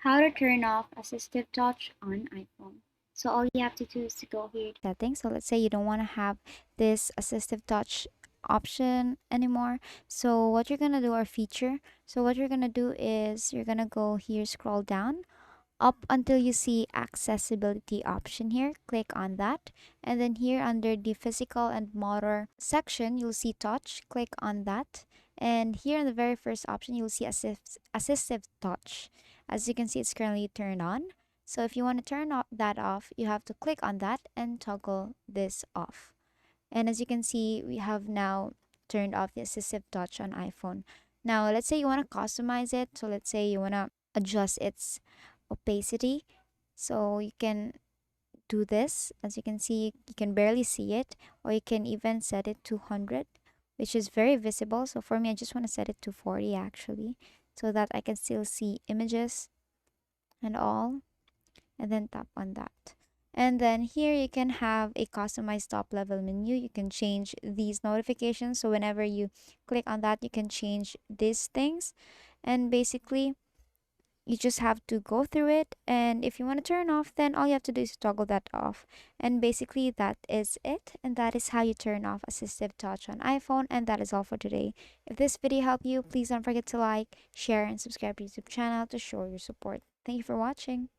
How to turn off assistive touch on iPhone. So all you have to do is to go here to settings. So let's say you don't want to have this assistive touch option anymore. So what you're gonna do, or feature. So what you're gonna do is you're gonna go here, scroll down up until you see accessibility option here. Click on that, and then here under the physical and motor section you'll see touch. Click on that, and here in the very first option you'll see assistive touch. As you can see, it's currently turned on. So if you want to turn that off, you have to click on that and toggle this off. And as you can see, we have now turned off the assistive touch on iPhone. Now let's say you want to customize it. So let's say you want to adjust its opacity. So you can do this. As you can see, you can barely see it, or you can even set it to 100, which is very visible. So for me, I just want to set it to 40 actually, so that I can still see images and all, and then tap on that. And then here you can have a customized top level menu. You can change these notifications. So whenever you click on that, you can change these things. And basically, you just have to go through it, and if you want to turn off, then all you have to do is toggle that off. And basically that is it, and that is how you turn off assistive touch on iPhone. And that is all for today. If this video helped you, please don't forget to like, share, and subscribe to YouTube channel to show your support. Thank you for watching.